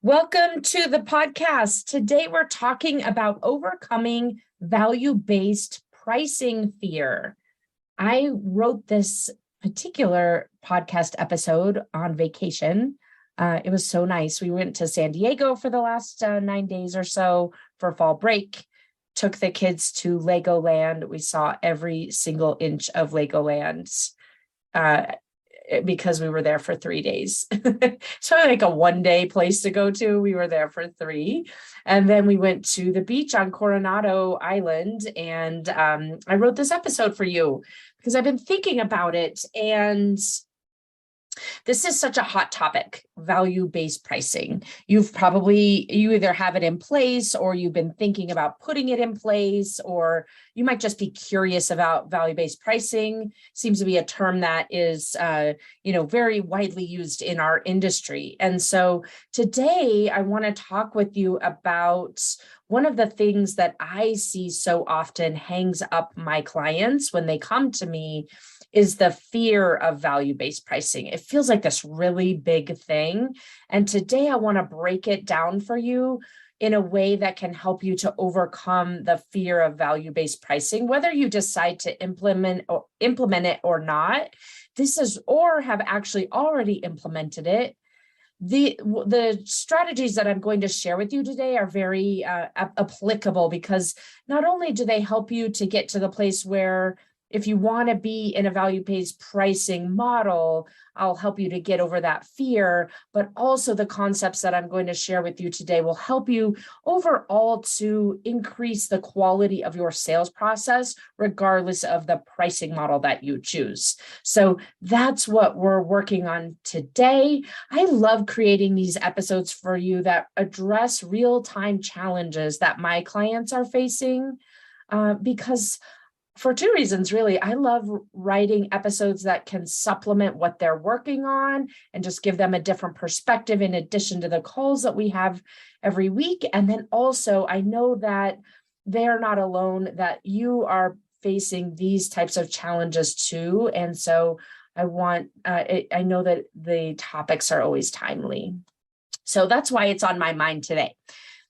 Welcome to the podcast. Today we're talking about overcoming value-based pricing fear. I wrote this particular podcast episode on vacation. It was so nice. We went to San Diego for the last 9 days or so for fall break, took the kids to Legoland. We saw every single inch of Legoland. Because we were there for 3 days. So like a 1-day place to go to. We were there for 3. And then we went to the beach on Coronado Island. And I wrote this episode for you because I've been thinking about it. And this is such a hot topic, value-based pricing. You either have it in place or you've been thinking about putting it in place, or you might just be curious about value-based pricing. Seems to be a term that is, very widely used in our industry. And so today I want to talk with you about one of the things that I see so often hangs up my clients when they come to me is the fear of value-based pricing. It feels like this really big thing. And today I want to break it down for you in a way that can help you to overcome the fear of value-based pricing, whether you decide to implement it or not. Or have actually already implemented it. The strategies that I'm going to share with you today are very applicable, because not only do they help you to get to the place where, if you want to be in a value-based pricing model, I'll help you to get over that fear, but also the concepts that I'm going to share with you today will help you overall to increase the quality of your sales process, regardless of the pricing model that you choose. So that's what we're working on today. I love creating these episodes for you that address real-time challenges that my clients are facing, because for 2 reasons, really. I love writing episodes that can supplement what they're working on and just give them a different perspective in addition to the calls that we have every week. And then also, I know that they're not alone, that you are facing these types of challenges too. And so I know that the topics are always timely. So that's why it's on my mind today.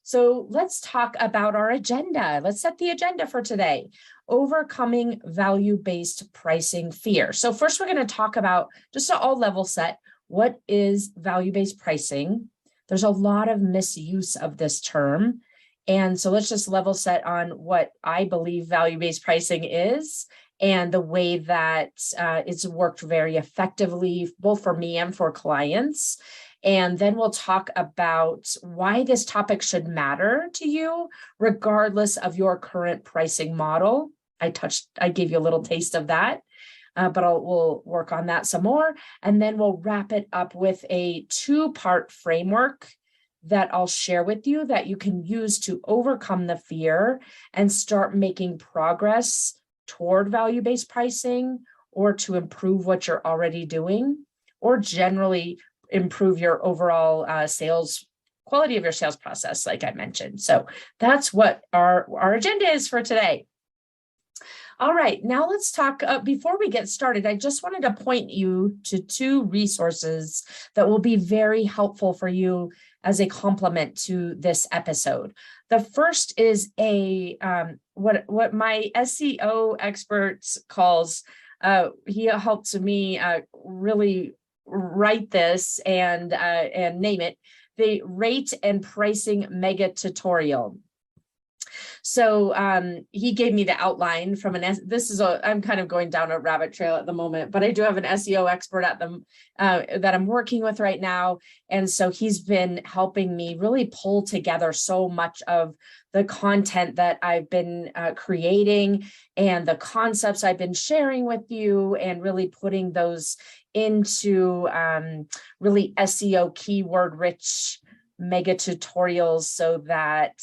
So let's talk about our agenda. Let's set the agenda for today. Overcoming value-based pricing fear. So first, we're going to talk about, just to all level set, what is value-based pricing? There's a lot of misuse of this term. And so let's just level set on what I believe value-based pricing is and the way that it's worked very effectively, both for me and for clients. And then we'll talk about why this topic should matter to you, regardless of your current pricing model. I gave you a little taste of that, but we'll work on that some more. And then we'll wrap it up with a 2-part framework that I'll share with you that you can use to overcome the fear and start making progress toward value-based pricing, or to improve what you're already doing, or generally improve your overall quality of your sales process, like I mentioned. So that's what our agenda is for today. All right, now let's talk. Before we get started, I just wanted to point you to 2 resources that will be very helpful for you as a complement to this episode. The first is what my SEO expert calls, he helps me really write this and name it, the rate and pricing mega tutorial. So he gave me the outline from I'm kind of going down a rabbit trail at the moment, but I do have an SEO expert that I'm working with right now. And so he's been helping me really pull together so much of the content that I've been creating and the concepts I've been sharing with you, and really putting those into really SEO keyword rich mega tutorials, so that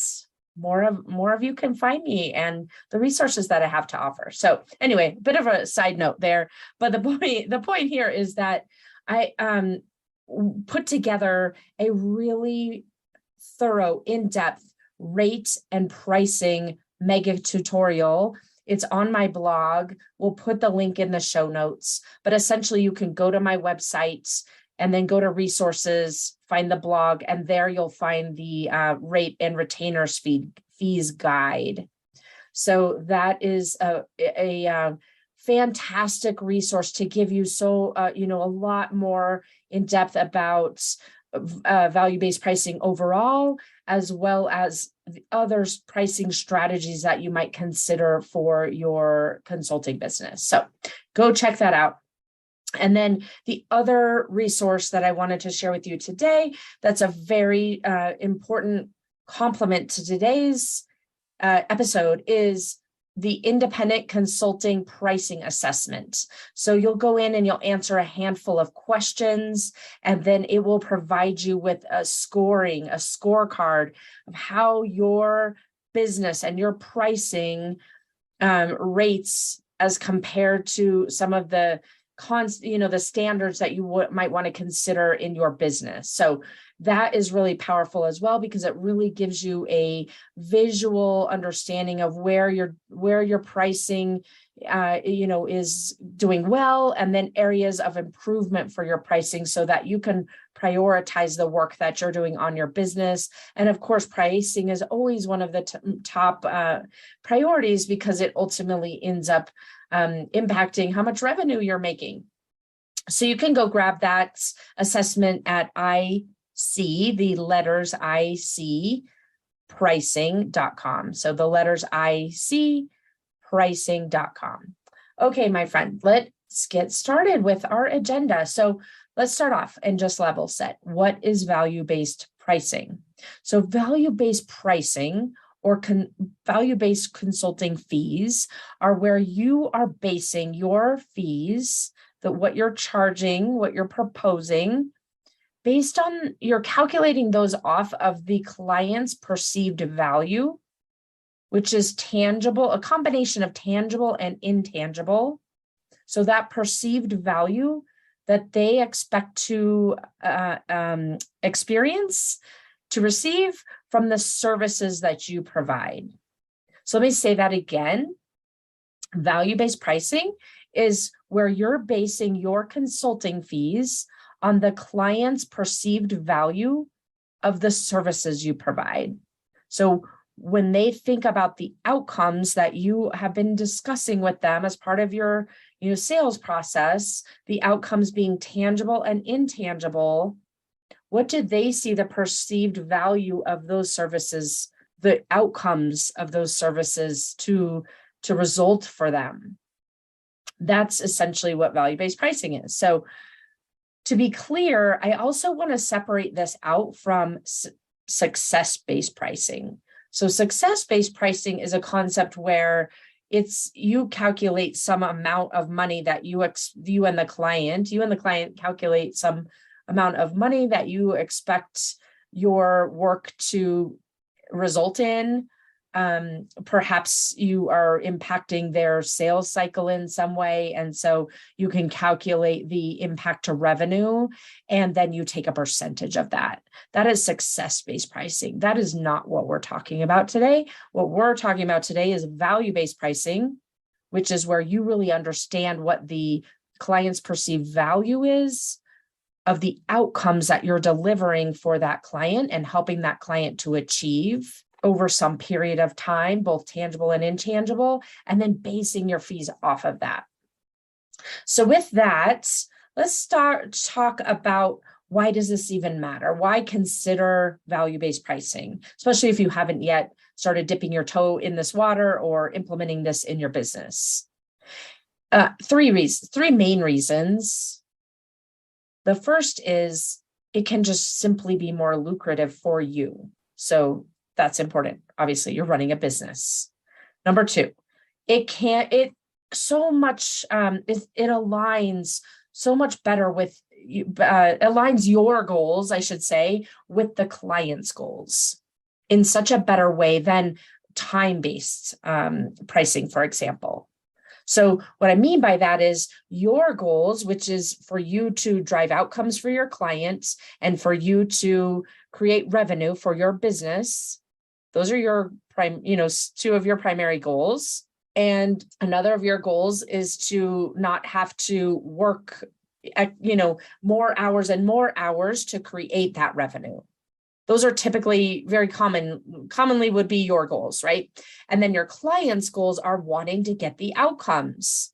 more of you can find me and the resources that I have to offer. So anyway, a bit of a side note there, but the point here is that I put together a really thorough, in-depth rate and pricing mega tutorial. It's on my blog. We'll put the link in the show notes, but essentially you can go to my website and then go to resources, find the blog, and there you'll find the rate and retainers fees guide. So that is a fantastic resource to give you a lot more in depth about value-based pricing overall, as well as the other pricing strategies that you might consider for your consulting business. So go check that out. And then the other resource that I wanted to share with you today, that's a very important complement to today's episode, is the independent consulting pricing assessment. So you'll go in and you'll answer a handful of questions, and then it will provide you with a scorecard of how your business and your pricing rates as compared to some of the the standards that you might want to consider in your business. So that is really powerful as well, because it really gives you a visual understanding of where your pricing is doing well, and then areas of improvement for your pricing so that you can prioritize the work that you're doing on your business. And of course, pricing is always one of the top priorities, because it ultimately ends up impacting how much revenue you're making. So you can go grab that assessment at the letters IC pricing.com. So the letters IC pricing.com. Okay, my friend, let's get started with our agenda. So let's start off and just level set. What is value-based pricing? So value-based pricing or value-based consulting fees are where you are basing your fees, what you're charging, what you're proposing, based on, you're calculating those off of the client's perceived value, which is tangible, a combination of tangible and intangible. So that perceived value that they expect to experience, to receive from the services that you provide. So let me say that again. Value-based pricing is where you're basing your consulting fees on the client's perceived value of the services you provide. So when they think about the outcomes that you have been discussing with them as part of your sales process, the outcomes being tangible and intangible, what did they see the perceived value of those services, the outcomes of those services to result for them? That's essentially what value-based pricing is. So to be clear, I also want to separate this out from success-based pricing. So success-based pricing is a concept where you calculate some amount of money that you and the client calculate some amount of money that you expect your work to result in. Perhaps you are impacting their sales cycle in some way, and so you can calculate the impact to revenue, and then you take a percentage of that. That is success-based pricing. That is not what we're talking about today. What we're talking about today is value-based pricing, which is where you really understand what the client's perceived value is of the outcomes that you're delivering for that client and helping that client to achieve over some period of time, both tangible and intangible, and then basing your fees off of that. So with that, let's talk about, why does this even matter? Why consider value-based pricing, especially if you haven't yet started dipping your toe in this water or implementing this in your business? Three main reasons. The first is it can just simply be more lucrative for you. So that's important. Obviously, you're running a business. Number two, it aligns so much better with aligns your goals, I should say, with the client's goals in such a better way than time-based pricing, for example. So what I mean by that is your goals, which is for you to drive outcomes for your clients and for you to create revenue for your business. Those are your two of your primary goals. And another of your goals is to not have to work more hours and more hours to create that revenue. Those are typically commonly would be your goals, right? And then your client's goals are wanting to get the outcomes.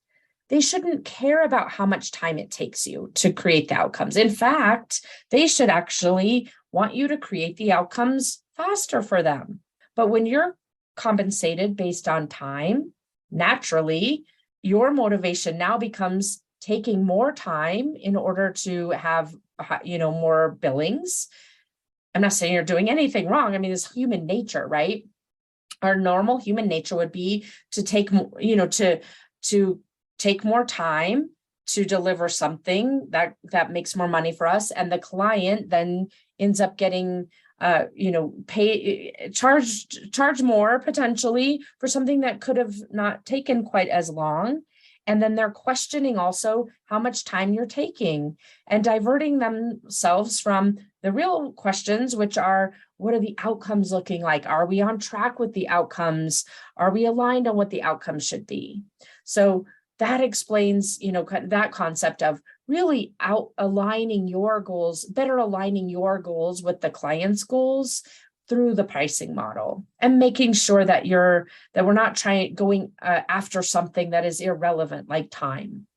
They shouldn't care about how much time it takes you to create the outcomes. In fact, they should actually want you to create the outcomes faster for them. But when you're compensated based on time, naturally, your motivation now becomes taking more time in order to have, more billings. I'm not saying you're doing anything wrong. I mean, it's human nature, right? Our normal human nature would be to take, to take more time to deliver something that makes more money for us. And the client then ends up getting, charge more potentially for something that could have not taken quite as long. And then they're questioning also how much time you're taking and diverting themselves from the real questions, which are, what are the outcomes looking like? Are we on track with the outcomes? Are we aligned on what the outcomes should be? So that explains, that concept of really aligning your goals, better aligning your goals with the client's goals through the pricing model, and making sure that we're not going after something that is irrelevant, like time.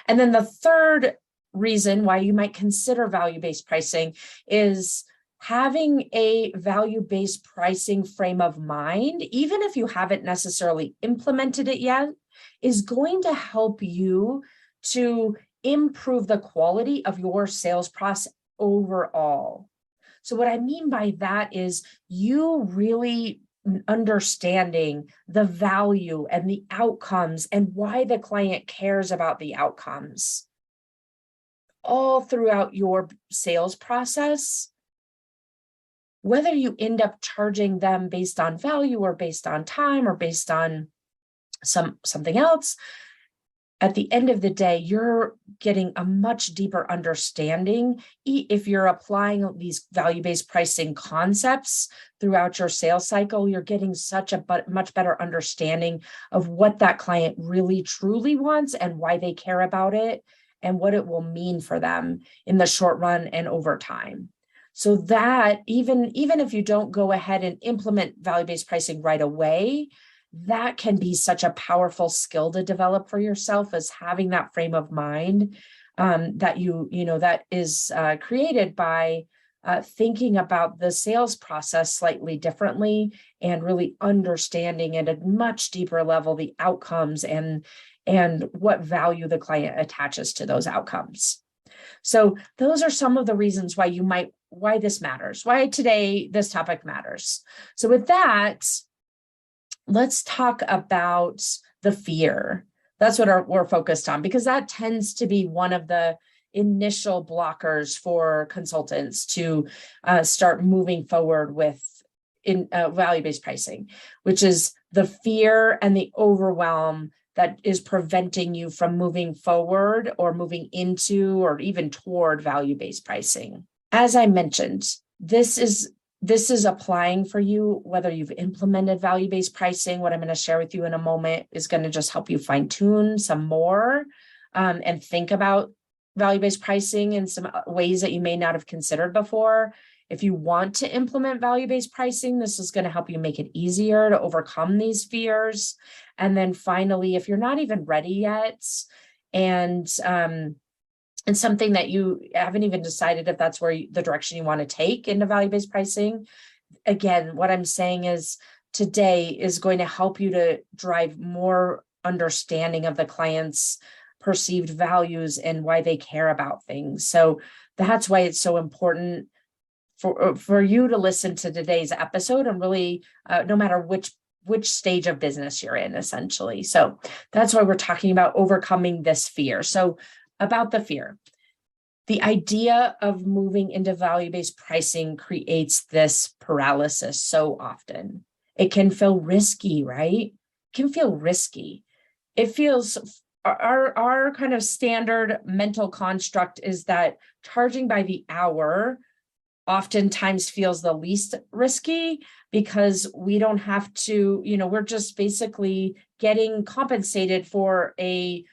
And then the third reason why you might consider value-based pricing is having a value-based pricing frame of mind, even if you haven't necessarily implemented it yet, is going to help you to improve the quality of your sales process overall. So what I mean by that is you really understanding the value and the outcomes and why the client cares about the outcomes all throughout your sales process. Whether you end up charging them based on value or based on time or based on something else, at the end of the day, you're getting a much deeper understanding. If you're applying these value-based pricing concepts throughout your sales cycle, you're getting such a much better understanding of what that client really truly wants and why they care about it and what it will mean for them in the short run and over time. So that even if you don't go ahead and implement value-based pricing right away, that can be such a powerful skill to develop for yourself, as having that frame of mind that that is created by thinking about the sales process slightly differently and really understanding at a much deeper level the outcomes and what value the client attaches to those outcomes. So those are some of the reasons why this matters, why today this topic matters. So with that, let's talk about the fear. That's what we're focused on, because that tends to be one of the initial blockers for consultants to start moving forward with value-based pricing, which is the fear and the overwhelm that is preventing you from moving forward or moving into or even toward value-based pricing. As I mentioned, this is applying for you, whether you've implemented value-based pricing. What I'm going to share with you in a moment is going to just help you fine tune some more and think about value-based pricing in some ways that you may not have considered before. If you want to implement value-based pricing, this is going to help you make it easier to overcome these fears. And then finally, if you're not even ready yet and something that you haven't even decided if that's where the direction you want to take into value-based pricing, again, what I'm saying is today is going to help you to drive more understanding of the client's perceived values and why they care about things. So that's why it's so important for you to listen to today's episode, and really no matter which stage of business you're in, essentially. So that's why we're talking about overcoming this fear. So about the fear, the idea of moving into value-based pricing creates this paralysis so often. It can feel risky, right? It can feel risky. It feels, our kind of standard mental construct is that charging by the hour oftentimes feels the least risky, because we don't have to, we're just basically getting compensated for a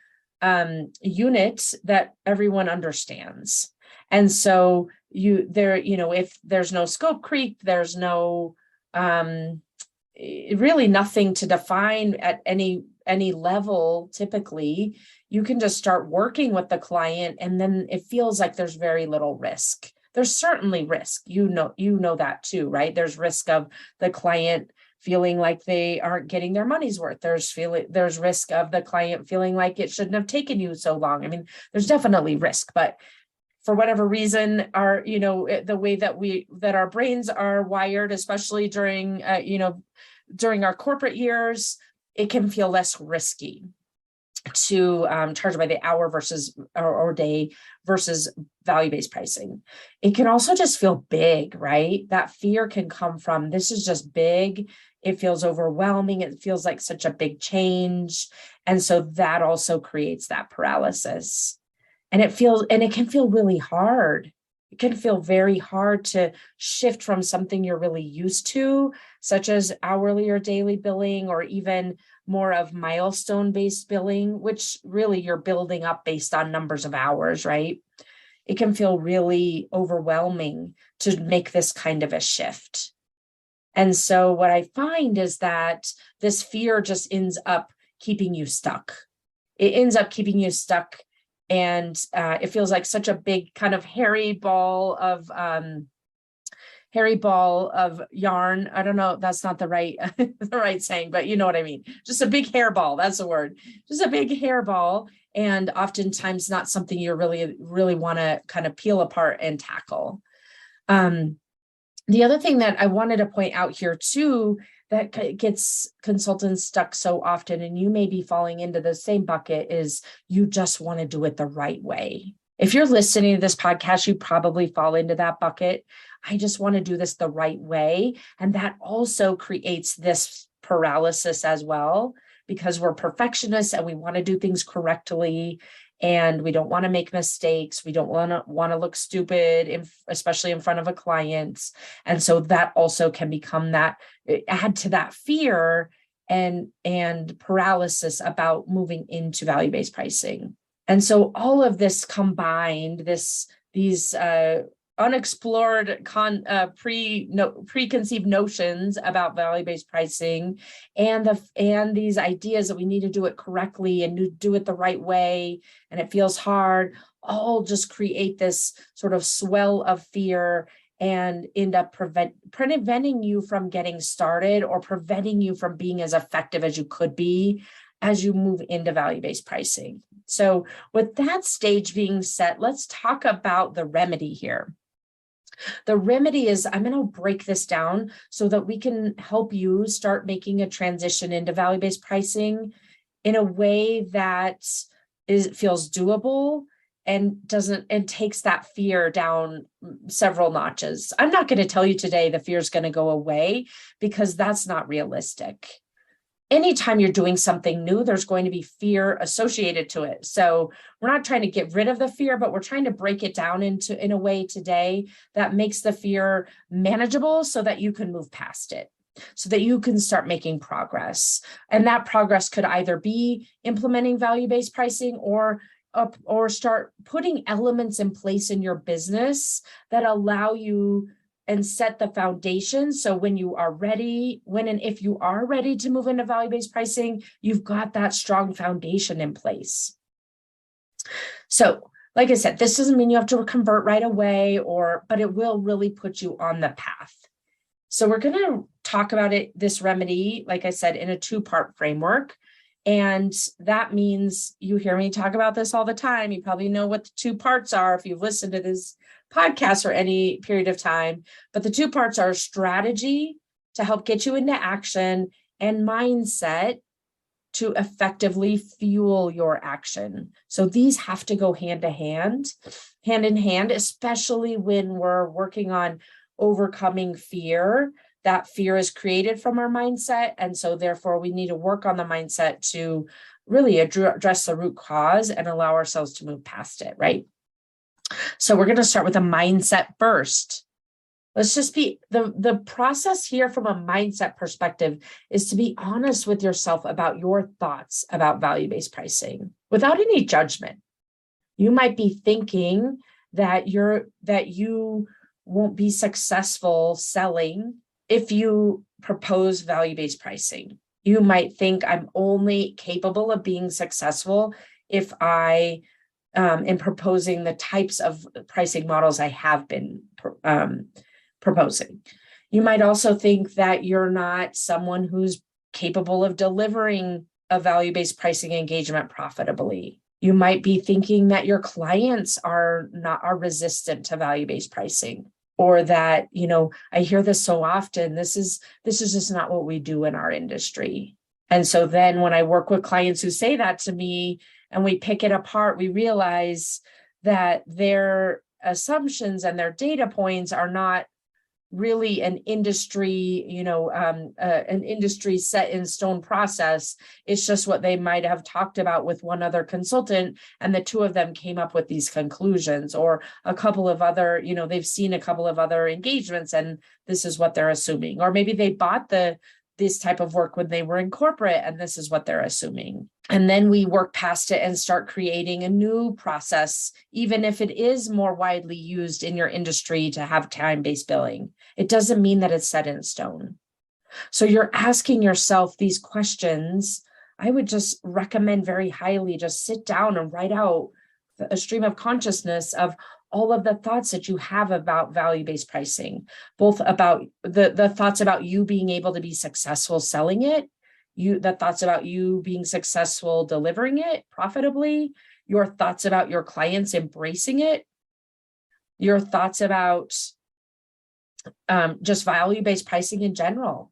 unit that everyone understands. And so if there's no scope creep, there's no really nothing to define at any level. Typically, you can just start working with the client, and then it feels like there's very little risk. There's certainly risk, you know that too, right? There's risk of the client feeling like they aren't getting their money's worth. There's risk of the client feeling like it shouldn't have taken you so long. I mean, there's definitely risk, but for whatever reason, the way that our brains are wired, especially during our corporate years, it can feel less risky to charge by the hour versus or day versus value-based pricing. It can also just feel big, right? That fear can come from, this is just big. It feels overwhelming. It feels like such a big change. And so that also creates that paralysis. And it can feel really hard. It can feel very hard to shift from something you're really used to, such as hourly or daily billing, or even more of milestone-based billing, which really you're building up based on numbers of hours, right? It can feel really overwhelming to make this kind of a shift. And so what I find is that this fear just ends up keeping you stuck. It ends up keeping you stuck. And it feels like such a big kind of hairy ball of yarn. I don't know, that's not the right saying, but you know what I mean. Just a big hairball, that's the word. Just a big hairball, and oftentimes not something you really, really want to kind of peel apart and tackle. The other thing that I wanted to point out here too, that gets consultants stuck so often, and you may be falling into the same bucket, is you just want to do it the right way. If you're listening to this podcast, you probably fall into that bucket. I just want to do this the right way. And that also creates this paralysis as well, because we're perfectionists and we want to do things correctly. And we don't want to make mistakes. We don't want to look stupid, especially in front of a client. And so that also can become add to that fear and paralysis about moving into value-based pricing. And so all of this combined, these unexplored preconceived notions about value-based pricing, and these ideas that we need to do it correctly and do it the right way, and it feels hard, all just create this sort of swell of fear and end up preventing you from getting started, or preventing you from being as effective as you could be as you move into value-based pricing. So with that stage being set, let's talk about the remedy here. The remedy is, I'm going to break this down so that we can help you start making a transition into value-based pricing in a way that feels doable and takes that fear down several notches. I'm not going to tell you today the fear is going to go away, because that's not realistic. Anytime you're doing something new, there's going to be fear associated to it. So we're not trying to get rid of the fear, but we're trying to break it down in a way today that makes the fear manageable, so that you can move past it, so that you can start making progress. And that progress could either be implementing value-based pricing, or start putting elements in place in your business that allow you and set the foundation. So when you are ready, if you are ready to move into value-based pricing, you've got that strong foundation in place. So like I said, this doesn't mean you have to convert right away, but it will really put you on the path. So we're going to talk about this remedy, like I said, in a 2-part framework. And that means, you hear me talk about this all the time. You probably know what the 2 parts are if you've listened to this podcast for any period of time. But the 2 parts are strategy to help get you into action, and mindset to effectively fuel your action. So these have to go hand in hand, especially when we're working on overcoming fear. That fear is created from our mindset. And so therefore we need to work on the mindset to really address the root cause and allow ourselves to move past it, right? So we're going to start with a mindset first. Let's just be the process here from a mindset perspective is to be honest with yourself about your thoughts about value-based pricing without any judgment. You might be thinking that you won't be successful selling if you propose value-based pricing. You might think I'm only capable of being successful if I am proposing the types of pricing models I have been proposing. You might also think that you're not someone who's capable of delivering a value-based pricing engagement profitably. You might be thinking that your clients are resistant to value-based pricing, or that, I hear this so often, this is just not what we do in our industry. And so then when I work with clients who say that to me and we pick it apart, we realize that their assumptions and their data points are not really an industry, an industry set in stone process. It's just what they might have talked about with one other consultant, and the two of them came up with these conclusions, or a couple of other, they've seen a couple of other engagements and this is what they're assuming. Or maybe they bought this type of work when they were in corporate and this is what they're assuming. And then we work past it and start creating a new process, even if it is more widely used in your industry to have time-based billing. It doesn't mean that it's set in stone. So you're asking yourself these questions. I would just recommend very highly, just sit down and write out a stream of consciousness of all of the thoughts that you have about value-based pricing, both about the thoughts about you being able to be successful selling it, the thoughts about you being successful delivering it profitably, your thoughts about your clients embracing it, your thoughts about just value-based pricing in general.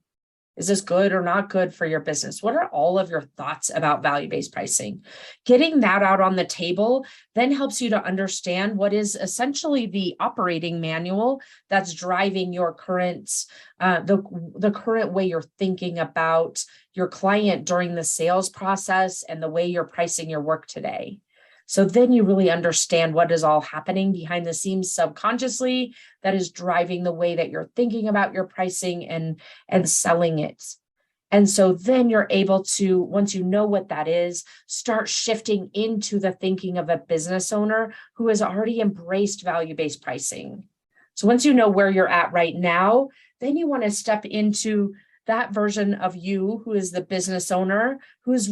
Is this good or not good for your business? What are all of your thoughts about value-based pricing? Getting that out on the table then helps you to understand what is essentially the operating manual that's driving your current, the current way you're thinking about your client during the sales process and the way you're pricing your work today. So then you really understand what is all happening behind the scenes subconsciously that is driving the way that you're thinking about your pricing and selling it. And so then you're able to, once you know what that is, start shifting into the thinking of a business owner who has already embraced value-based pricing. So once you know where you're at right now, then you want to step into that version of you who is the business owner who's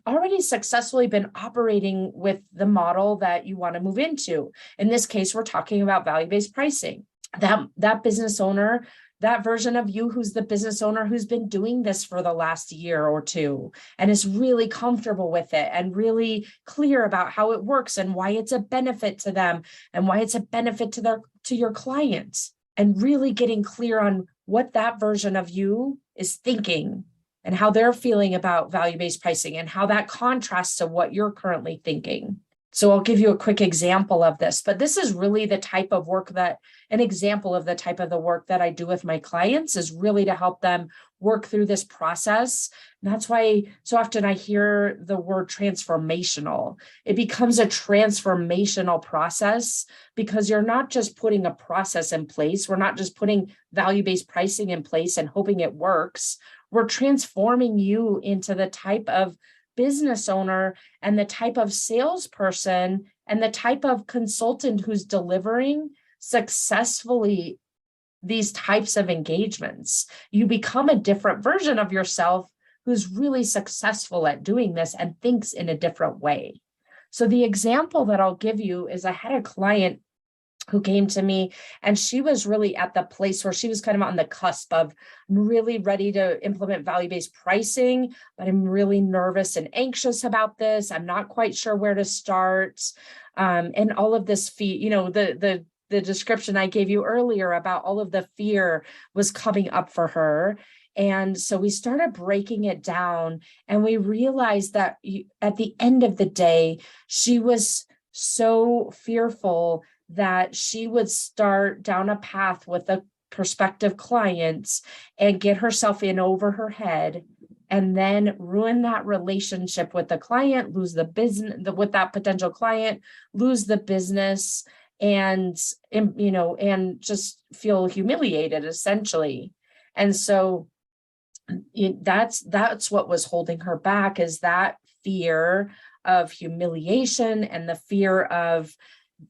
already successfully been operating with the model that you want to move into. In this case, we're talking about value-based pricing. That business owner, that version of you who's the business owner who's been doing this for the last year or two and is really comfortable with it and really clear about how it works and why it's a benefit to them and why it's a benefit to your clients, and really getting clear on what that version of you is thinking and how they're feeling about value-based pricing and how that contrasts to what you're currently thinking. So I'll give you a quick example of this, but this is really the type of work an example of the type of the work that I do with my clients is really to help them work through this process. And that's why so often I hear the word transformational. It becomes a transformational process because you're not just putting a process in place. We're not just putting value-based pricing in place and hoping it works. We're transforming you into the type of business owner and the type of salesperson and the type of consultant who's delivering successfully these types of engagements. You become a different version of yourself who's really successful at doing this and thinks in a different way. So the example that I'll give you is I had a client who came to me and she was really at the place where she was kind of on the cusp of, I'm really ready to implement value-based pricing, but I'm really nervous and anxious about this. I'm not quite sure where to start. And all of this the description I gave you earlier about all of the fear was coming up for her. And so we started breaking it down and we realized that at the end of the day, she was so fearful that she would start down a path with a prospective client and get herself in over her head and then ruin that relationship with the client, lose the business with that potential client, lose the business, and, and just feel humiliated essentially. And so that's what was holding her back, is that fear of humiliation and the fear of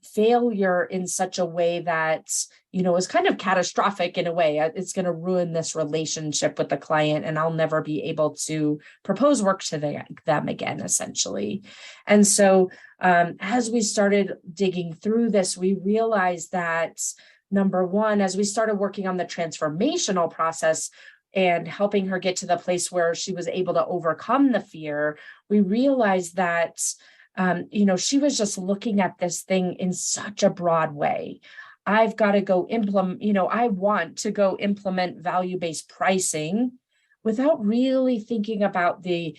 failure in such a way that, is kind of catastrophic in a way. It's going to ruin this relationship with the client, and I'll never be able to propose work to them again, essentially. And so as we started digging through this, we realized that, number one, as we started working on the transformational process and helping her get to the place where she was able to overcome the fear, we realized that she was just looking at this thing in such a broad way. I've got to go implement, I want to go implement value-based pricing without really thinking about the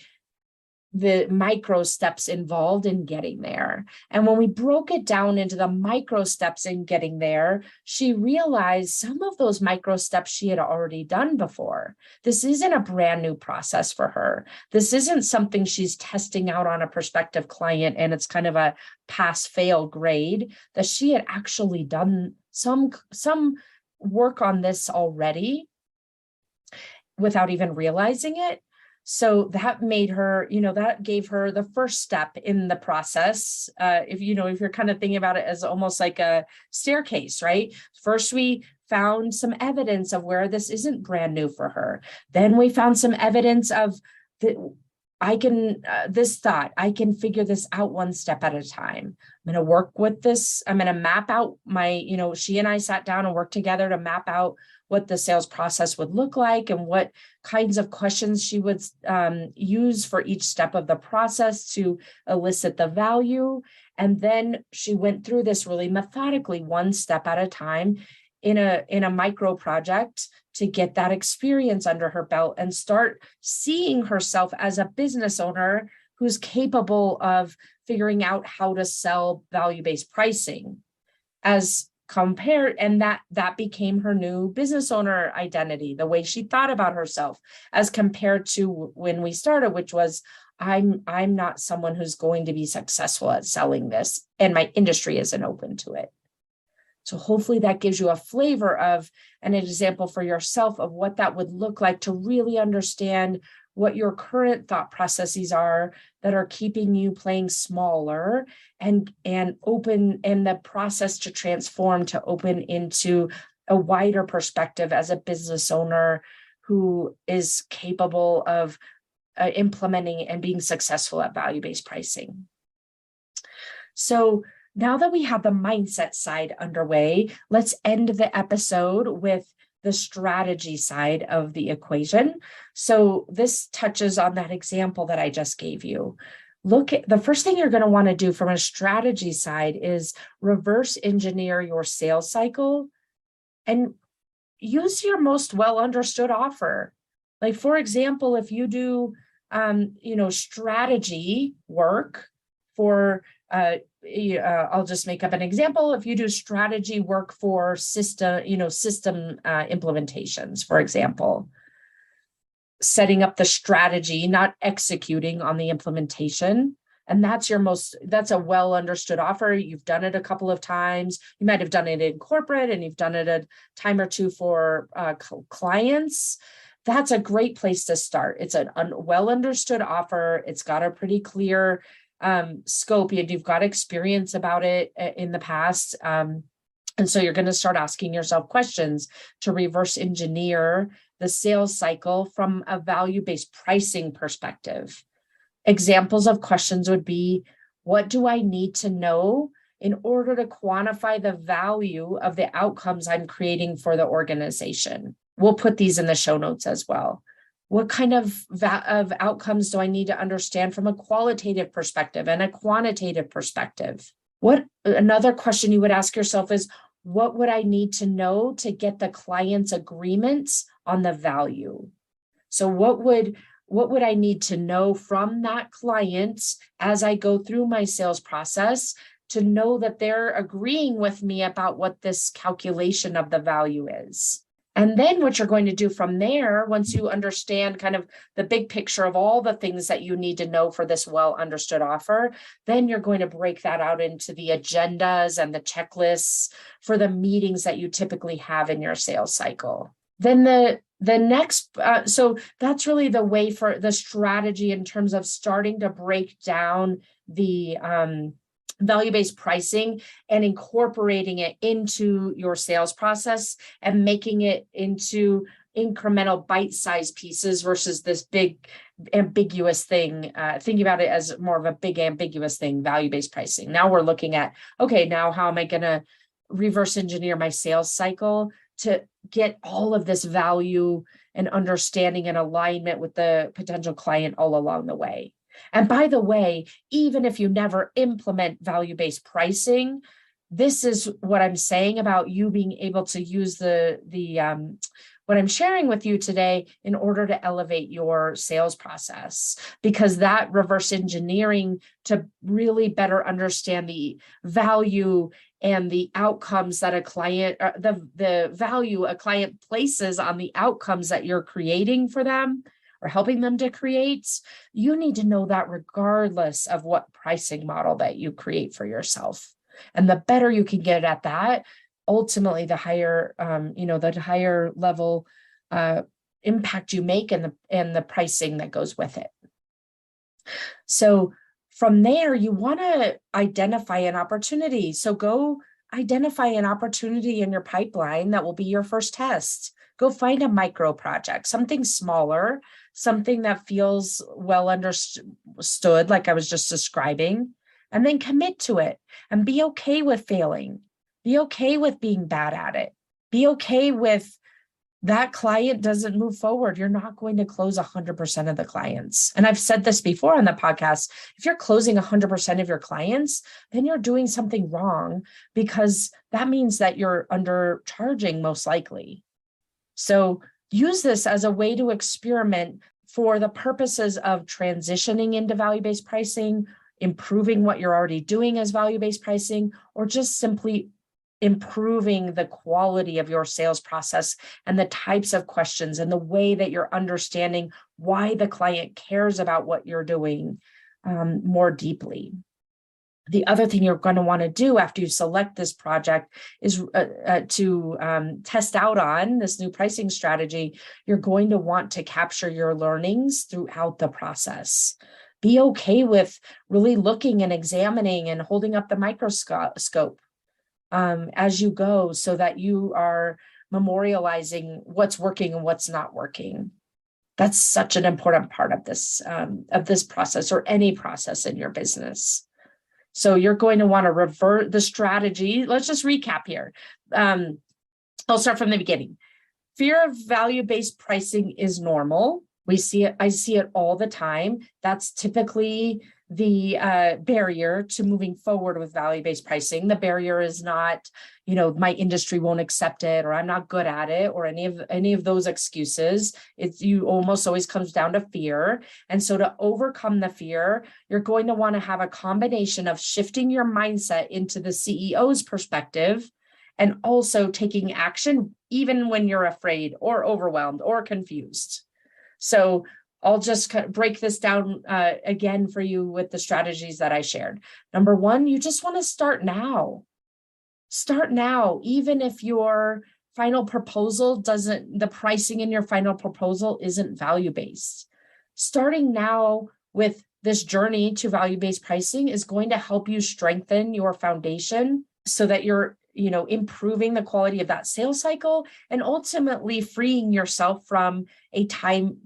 micro steps involved in getting there. And when we broke it down into the micro steps in getting there, she realized some of those micro steps she had already done before. This isn't a brand new process for her. This isn't something she's testing out on a prospective client and it's kind of a pass-fail grade. That she had actually done some work on this already without even realizing it. So that made her, that gave her the first step in the process. If you're kind of thinking about it as almost like a staircase, right? First, we found some evidence of where this isn't brand new for her. Then we found some evidence of I can figure this out one step at a time. I'm going to work with this. I'm going to map out she and I sat down and worked together to map out what the sales process would look like and what kinds of questions she would use for each step of the process to elicit the value. And then she went through this really methodically, one step at a time in a micro project to get that experience under her belt and start seeing herself as a business owner who's capable of figuring out how to sell value-based pricing as compared, and that became her new business owner identity, the way she thought about herself, as compared to when we started, which was, I'm not someone who's going to be successful at selling this, and my industry isn't open to it. So hopefully that gives you a flavor of an example for yourself of what that would look like to really understand what your current thought processes are that are keeping you playing smaller, and open, and the process to transform to open into a wider perspective as a business owner who is capable of implementing and being successful at value-based pricing. So now that we have the mindset side underway, let's end the episode with the strategy side of the equation. So this touches on that example that I just gave you. Look at the first thing you're going to want to do from a strategy side is reverse engineer your sales cycle and use your most well understood offer. Like, for example, if you do, strategy work for, I'll just make up an example. If you do strategy work for system implementations, for example, setting up the strategy, not executing on the implementation. And that's a well understood offer. You've done it a couple of times. You might have done it in corporate and you've done it a time or two for clients. That's a great place to start. It's a well understood offer. It's got a pretty clear scope. You've got experience about it in the past. And so you're going to start asking yourself questions to reverse engineer the sales cycle from a value-based pricing perspective. Examples of questions would be, what do I need to know in order to quantify the value of the outcomes I'm creating for the organization? We'll put these in the show notes as well. What kind of outcomes do I need to understand from a qualitative perspective and a quantitative perspective? Another question you would ask yourself is, what would I need to know to get the client's agreements on the value? So what would I need to know from that client as I go through my sales process to know that they're agreeing with me about what this calculation of the value is? And then what you're going to do from there, once you understand kind of the big picture of all the things that you need to know for this well understood offer, then you're going to break that out into the agendas and the checklists for the meetings that you typically have in your sales cycle. Then the next, so that's really the way for the strategy in terms of starting to break down the value-based pricing and incorporating it into your sales process and making it into incremental bite-sized pieces versus this big ambiguous thing. Thinking about it as more of a big ambiguous thing, value-based pricing. Now we're looking at, okay, now how am I going to reverse engineer my sales cycle to get all of this value and understanding and alignment with the potential client all along the way. And by the way, even if you never implement value-based pricing, this is what I'm saying about you being able to use what I'm sharing with you today in order to elevate your sales process, because that reverse engineering to really better understand the value and the outcomes that a client, the value a client places on the outcomes that you're creating for them or helping them to create, you need to know that regardless of what pricing model that you create for yourself. And the better you can get at that, ultimately the higher, the higher level impact you make and the pricing that goes with it. So from there, you want to identify an opportunity. So go identify an opportunity in your pipeline that will be your first test. Go find a micro project, something smaller, something that feels well understood, like I was just describing, and then commit to it and be okay with failing. Be okay with being bad at it. Be okay with that client doesn't move forward. You're not going to close 100% of the clients. And I've said this before on the podcast. If you're closing 100% of your clients, then you're doing something wrong, because that means that you're undercharging most likely. So use this as a way to experiment for the purposes of transitioning into value-based pricing, improving what you're already doing as value-based pricing, or just simply improving the quality of your sales process and the types of questions and the way that you're understanding why the client cares about what you're doing more deeply. The other thing you're going to want to do after you select this project is to test out on this new pricing strategy. You're going to want to capture your learnings throughout the process. Be okay with really looking and examining and holding up the microscope as you go, so that you are memorializing what's working and what's not working. That's such an important part of this process, or any process in your business. So you're going to want to revert the strategy. Let's just recap here. I'll start from the beginning. Fear of value-based pricing is normal. We see it. I see it all the time. That's typically the barrier to moving forward with value-based pricing. The barrier is not, my industry won't accept it, or I'm not good at it, or any of those excuses. You almost always comes down to fear. And so to overcome the fear, you're going to want to have a combination of shifting your mindset into the CEO's perspective, and also taking action even when you're afraid or overwhelmed or confused. So I'll just break this down again for you with the strategies that I shared. Number one, you just want to start now. Start now, even if your final proposal the pricing in your final proposal isn't value-based. Starting now with this journey to value-based pricing is going to help you strengthen your foundation so that you're improving the quality of that sales cycle and ultimately freeing yourself from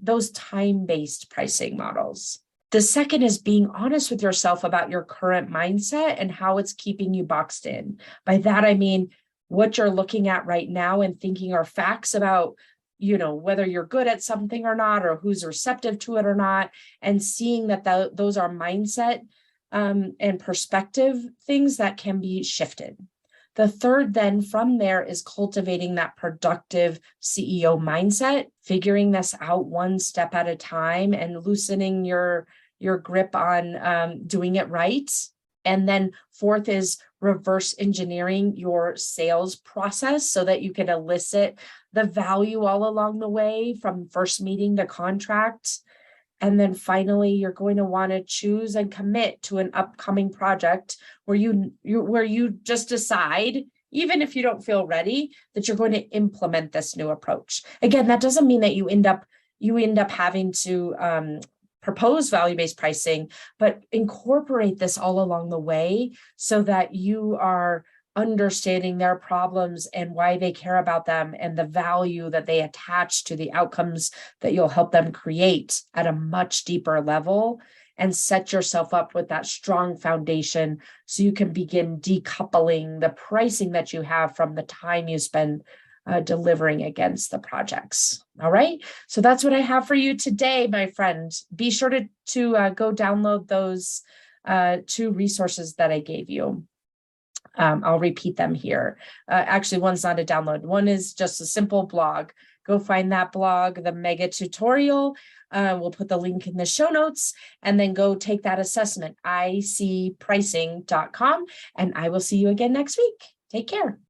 those time-based pricing models. The second is being honest with yourself about your current mindset and how it's keeping you boxed in. By that, I mean what you're looking at right now and thinking are facts about, whether you're good at something or not, or who's receptive to it or not, and seeing that those are mindset and perspective things that can be shifted. The third then from there is cultivating that productive CEO mindset, figuring this out one step at a time and loosening your grip on doing it right. And then fourth is reverse engineering your sales process so that you can elicit the value all along the way from first meeting to contract. And then finally, you're going to want to choose and commit to an upcoming project where you just decide, even if you don't feel ready, that you're going to implement this new approach. Again, that doesn't mean that you end up having to propose value-based pricing, but incorporate this all along the way so that you are understanding their problems and why they care about them and the value that they attach to the outcomes that you'll help them create at a much deeper level, and set yourself up with that strong foundation so you can begin decoupling the pricing that you have from the time you spend delivering against the projects. All right. So that's what I have for you today, my friend. Be sure to go download those 2 resources that I gave you. I'll repeat them here. Actually, one's not a download. One is just a simple blog. Go find that blog, the mega tutorial. We'll put the link in the show notes, and then go take that assessment, icpricing.com. And I will see you again next week. Take care.